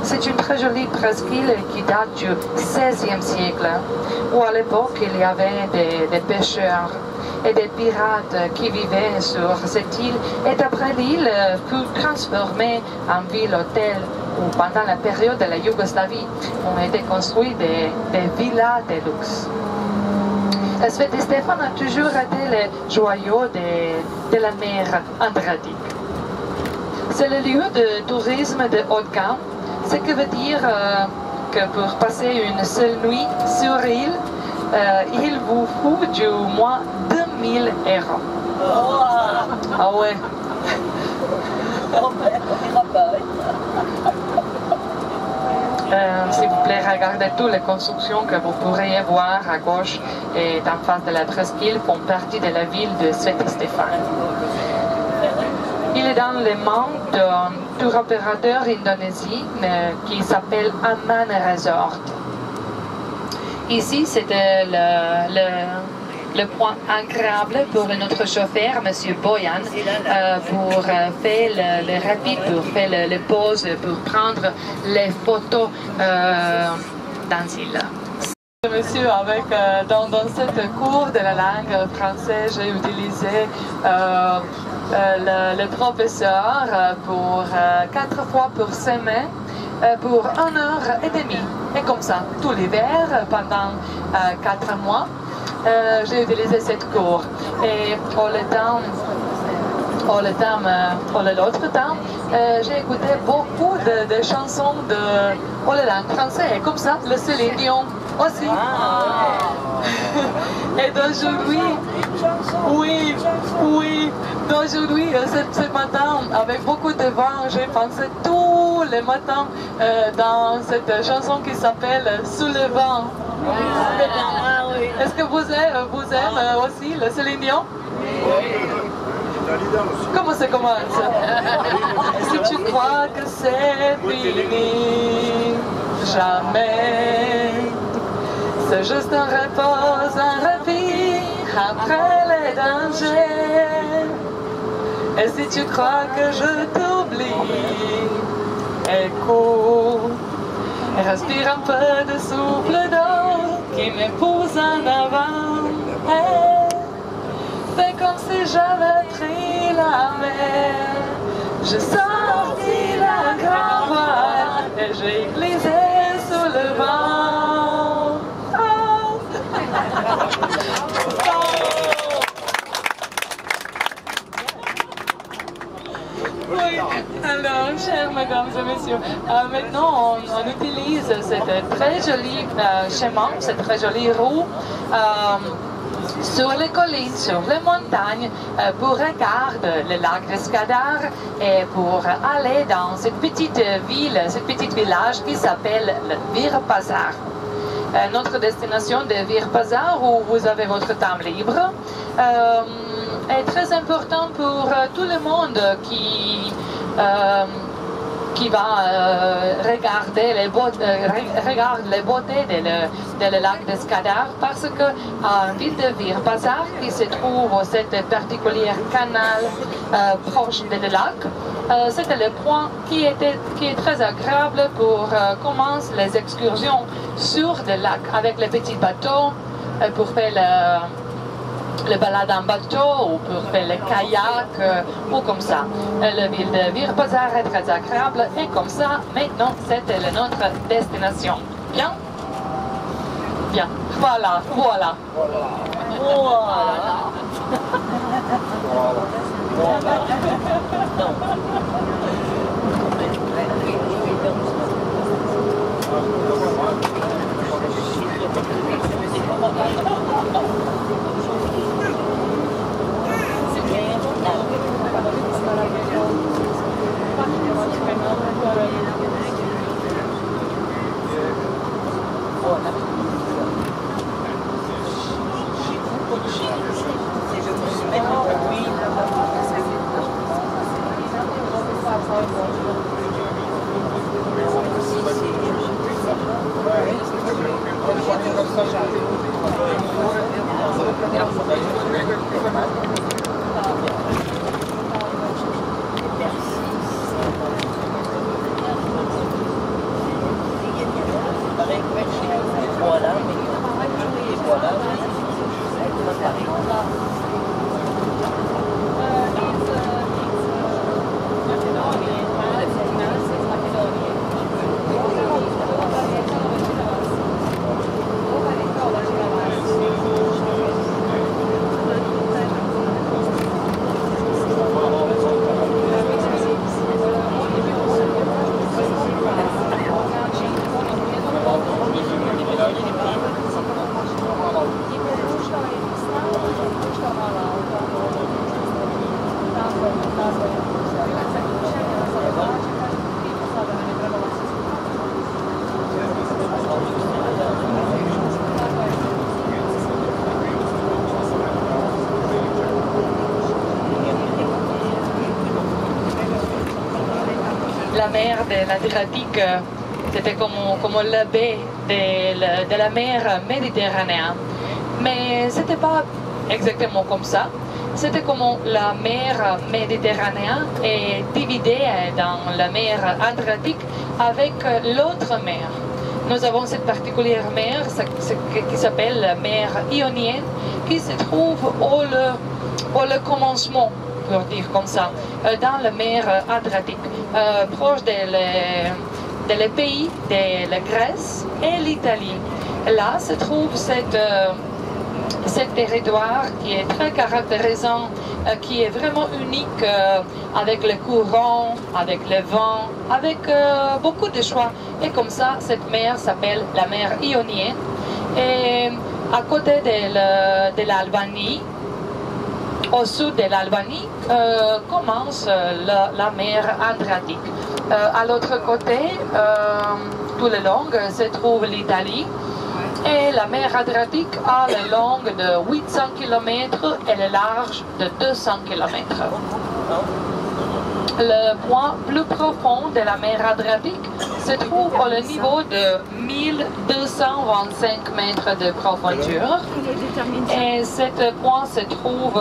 C'est une très jolie presqu'île qui date du XVIe siècle, où à l'époque il y avait des pêcheurs et des pirates qui vivaient sur cette île. Et après l'île fut transformée en ville-hôtel, où pendant la période de la Yougoslavie ont été construites des villas de luxe. Sveti Stefan a toujours été le joyau de la mer Adriatique. C'est le lieu de tourisme de haut de gamme, ce qui veut dire que pour passer une seule nuit sur l'île, il vous faut du moins 2000 euros. Ah ouais. S'il vous plaît, regardez toutes les constructions que vous pourriez voir à gauche et en face de la presqu'île font partie de la ville de Sveti Stefan. Il est dans les mains d'un tour opérateur indonésien qui s'appelle Aman Resort. Ici, c'était le point agréable pour notre chauffeur, M. Boyan, pour faire le rapide, pour faire le pause, pour prendre les photos dans l'île. Monsieur, avec, dans cette cours de la langue française, j'ai utilisé le professeur pour 4 fois par semaine pour 1h30. Et comme ça, tout l'hiver, pendant 4 mois, j'ai utilisé cette cours. Et pour l'autre temps, j'ai écouté beaucoup de chansons de la langue française. Et comme ça, le Céline Dion aussi. Et d'aujourd'hui, oui, d'aujourd'hui, ce matin, avec beaucoup de vent, j'ai pensé tous les matins dans cette chanson qui s'appelle Sous le vent. Est-ce que vous aimez aussi le Céline Dion? Comment ça commence? Si tu crois que c'est fini, jamais. C'est juste un repos, un répit après les dangers. Et si tu crois que je t'oublie, écoute, respire un peu de souffle d'eau qui me pousse en avant. Hey, fais comme si j'avais pris la mer. J'ai sorti la grande voile et j'ai glissé sous le vent. Oh. Oui, alors, chers mesdames et messieurs, maintenant on utilise cette très jolie chemin, cette très jolie roue sur les collines, sur les montagnes, pour regarder le lac de Skadar et pour aller dans cette petite ville, ce petit village qui s'appelle le Virpazar. Notre destination de Virpazar, où vous avez votre temps libre, est très important pour tout le monde qui va regarder les beautés de lac de Skadar, parce que en ville de Virpazar, qui se trouve cette particulière canal proche de le lac, c'était le point qui est très agréable pour commencer les excursions sur le lac avec les petits bateaux, pour faire le balade en bateau ou pour faire le kayak ou comme ça. La ville de Virpazar est très agréable et comme ça, maintenant, c'était notre destination. Bien? Bien. Voilà. la mer de l'Adriatique, c'était comme la baie de la mer Méditerranée. Mais ce n'était pas exactement comme ça. C'était comme la mer Méditerranée est divisée dans la mer Adriatique avec l'autre mer. Nous avons cette particulière mer qui s'appelle la mer Ionienne, qui se trouve au le commencement, pour dire comme ça, dans la mer Adriatique, proche des pays de la Grèce et l'Italie. Là se trouve ce territoire qui est très caractérisant, qui est vraiment unique avec le courant, avec le vent, avec beaucoup de choix. Et comme ça, cette mer s'appelle la mer Ionienne. Et à côté de l'Albanie, au sud de l'Albanie, commence la mer Adriatique. À l'autre côté, tout le long, se trouve l'Italie. Et la mer Adriatique a la longue de 800 km et le large de 200 km. Le point plus profond de la mer Adriatique se trouve au niveau de 1225 mètres de profondeur. Et ce point se trouve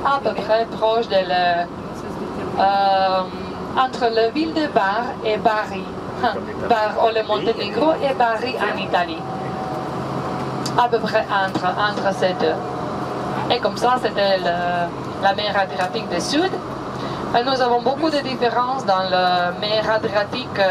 à peu près proche entre la ville de Bar et Bari. Bar au Monténégro et Bari en Italie. À peu près entre ces deux. Et comme ça, c'était la mer Adriatique du Sud. Nous avons beaucoup de différences dans la mer Adriatique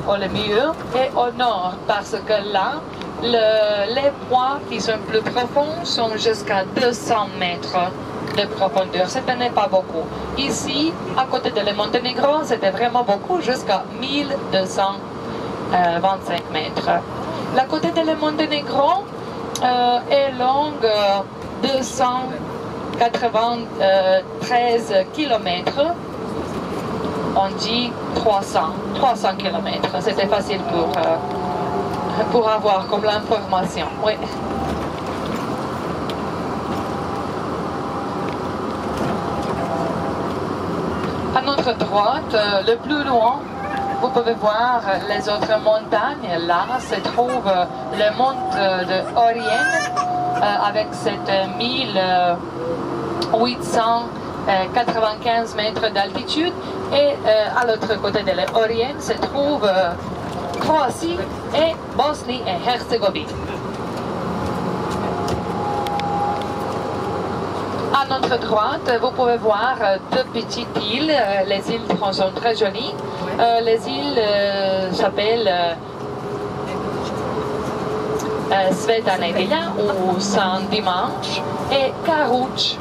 au milieu et au nord, parce que là, les points qui sont plus profonds sont jusqu'à 200 mètres de profondeur. Ce n'est pas beaucoup. Ici, à côté de le Monténégro, c'était vraiment beaucoup, jusqu'à 1225 mètres. La côté de le Monténégro est longue 293 km. On dit 300 km. C'était facile pour avoir comme l'information. Oui. À notre droite, le plus loin, vous pouvez voir les autres montagnes. Là se trouve le mont de Orienne avec cette 1895 mètres d'altitude. Et à l'autre côté de l'Orienne se trouve Croatie et Bosnie et Herzégovine. À notre droite, vous pouvez voir deux petites îles. Les îles sont très jolies. Les îles s'appellent Sveta Nedelja ou Saint Dimanche et Karuč.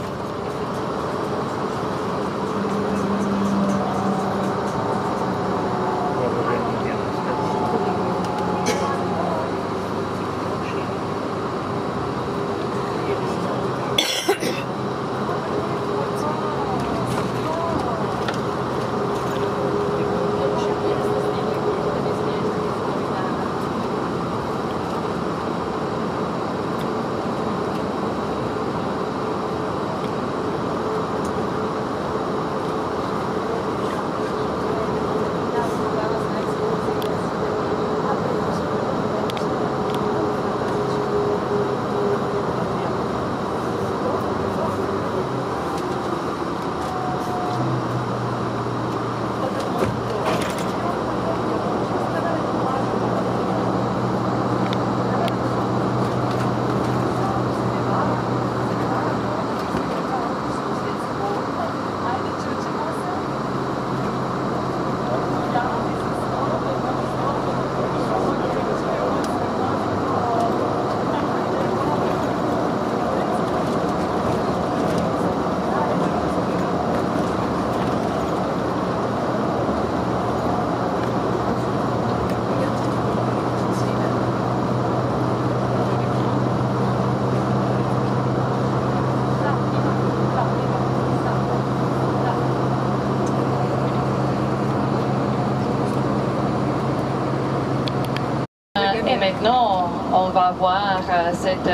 Et maintenant, on va voir cette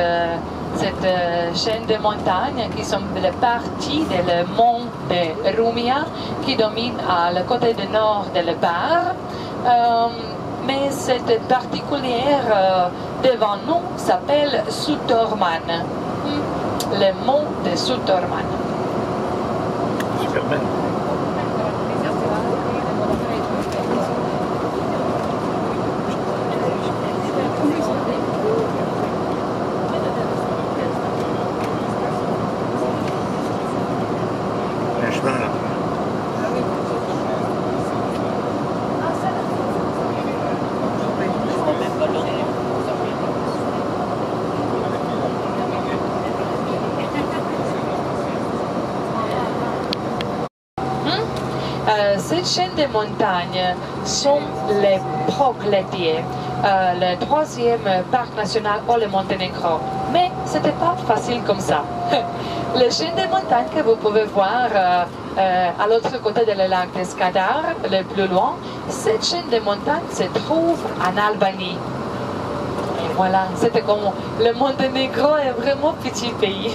cette chaîne de montagnes qui sont les parties du mont de Rumia qui domine à le côté du nord de la barre. Mais cette particulière devant nous s'appelle Sutorman, le mont de Sutorman. Superman. Un chemin là. Cette chaîne de montagnes sont les Prokletije, le troisième parc national pour le Monténégro. Mais ce n'était pas facile comme ça. La chaîne de montagnes que vous pouvez voir à l'autre côté du lac de Skadar, le plus loin, cette chaîne de montagnes se trouve en Albanie. Et voilà, c'était comme le Monténégro est vraiment petit pays.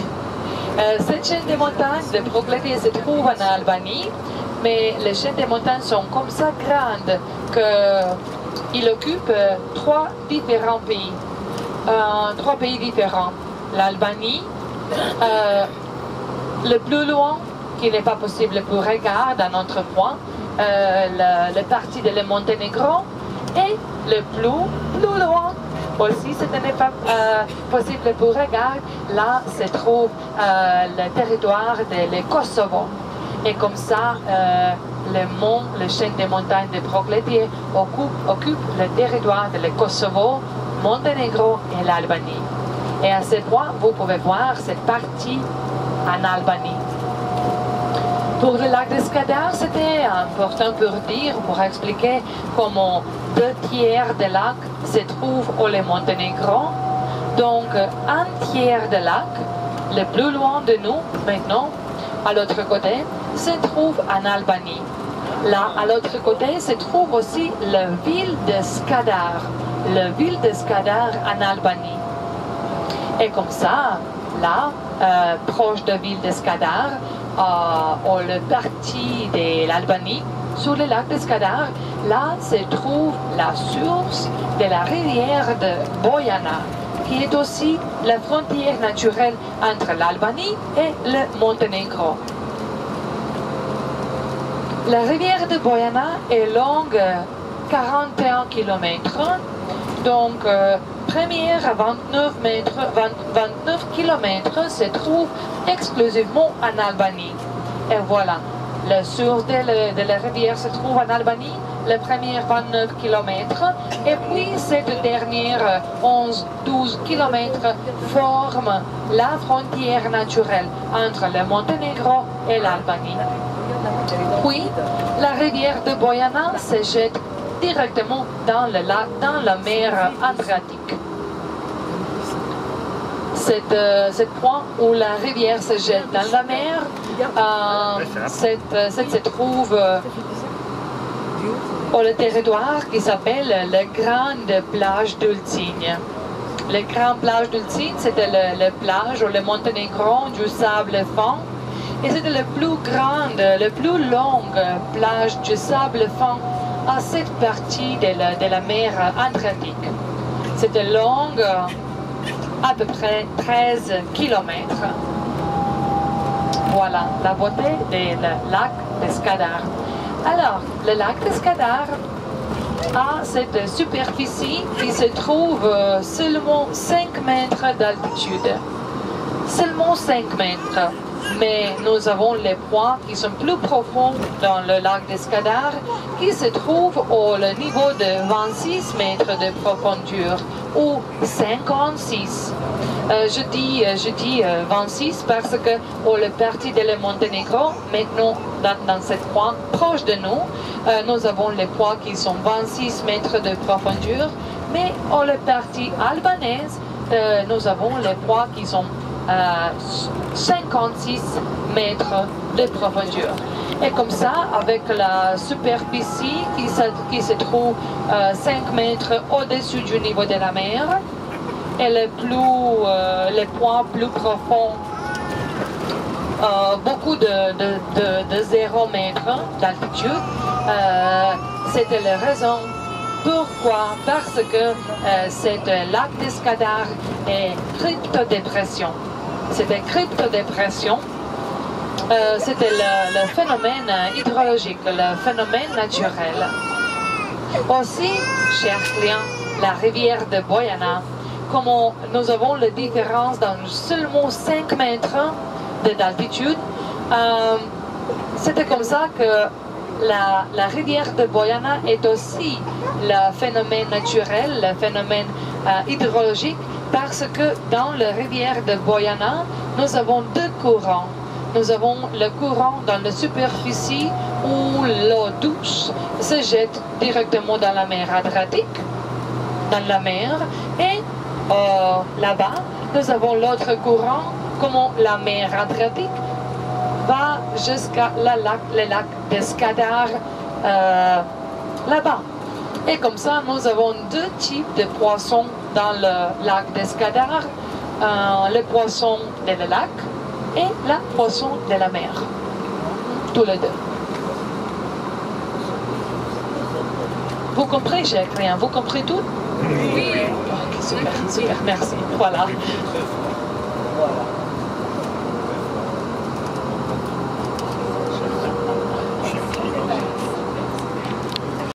Cette chaîne de montagnes de Prokletije se trouve en Albanie. Mais les chaînes de montagnes sont comme ça grandes qu'il occupe trois différents pays. Trois pays différents. L'Albanie, le plus loin, qui n'est pas possible pour regarder à notre point, le parti de le Monténégro, et le plus loin aussi, ce n'est pas possible pour regarder, là se trouve le territoire de Kosovo. Et comme ça, le chaîne des montagnes de Prokletije occupe le territoire de le Kosovo, Monténégro et l'Albanie. Et à ce point, vous pouvez voir cette partie en Albanie. Pour le lac de Skadar, c'était important pour expliquer comment 2/3 du lac se trouve au Monténégro. Donc, un tiers du lac, le plus loin de nous maintenant, à l'autre côté, se trouve en Albanie. Là, à l'autre côté, se trouve aussi la ville de Skadar. La ville de Skadar en Albanie. Et comme ça, là, proche de la ville de Skadar, le parti de l'Albanie, sur le lac de Skadar, là se trouve la source de la rivière de Bojana, qui est aussi la frontière naturelle entre l'Albanie et le Monténégro. La rivière de Bojana est longue 41 km, donc première à 29 km se trouve exclusivement en Albanie. Et voilà, la source de la rivière se trouve en Albanie, les premières 29 km, et puis cette dernière 11-12 km forme la frontière naturelle entre le Monténégro et l'Albanie. Puis, la rivière de Bojana se jette directement dans le lac, dans la mer Adriatique. Ce point où la rivière se jette dans la mer, se trouve au territoire qui s'appelle la Grande Plage d'Ulcinj. La Grande Plage d'Ulcinj, c'était la plage au Monténégro du sable fin. Et c'était la plus grande, la plus longue plage du sable fin à cette partie de la mer Adriatique. C'était longue à peu près 13 km. Voilà la beauté du lac de Skadar. Alors, le lac de Skadar a cette superficie qui se trouve seulement 5 mètres d'altitude. Seulement 5 mètres. Mais nous avons les points qui sont plus profonds dans le lac de Skadar, qui se trouvent au niveau de 26 mètres de profondeur, ou 56. Je dis 26 parce que le parti de le Monténégro, maintenant dans ce point proche de nous, nous avons les points qui sont 26 mètres de profondeur, mais au parti albanaise, nous avons les points qui sont 56 mètres de profondeur. Et comme ça, avec la superficie qui se trouve 5 mètres au-dessus du niveau de la mer, et les points plus profonds, beaucoup de 0 mètres d'altitude. C'était la raison. Pourquoi? Parce que cet lac d'Escadar est cryptodépression. C'était cryptodépression. C'était le phénomène hydrologique, le phénomène naturel. Aussi, chers clients, la rivière de Boyana, comme nous avons la différence dans seulement 5 mètres d'altitude, c'était comme ça que la rivière de Boyana est aussi le phénomène naturel, le phénomène hydrologique, parce que dans la rivière de Boyana, nous avons 2 courants. Nous avons le courant dans la superficie où l'eau douce se jette directement dans la mer Adriatique, dans la mer, et là-bas, nous avons l'autre courant, comme la mer Adriatique va jusqu'à le lac d'Escadar là-bas. Et comme ça, nous avons 2 types de poissons dans le lac d'Escadar, le poisson de le lac et le poisson de la mer, tous les 2. Vous comprenez, chers clients? Vous comprenez tout? Oui. Okay, super, super, merci. Voilà.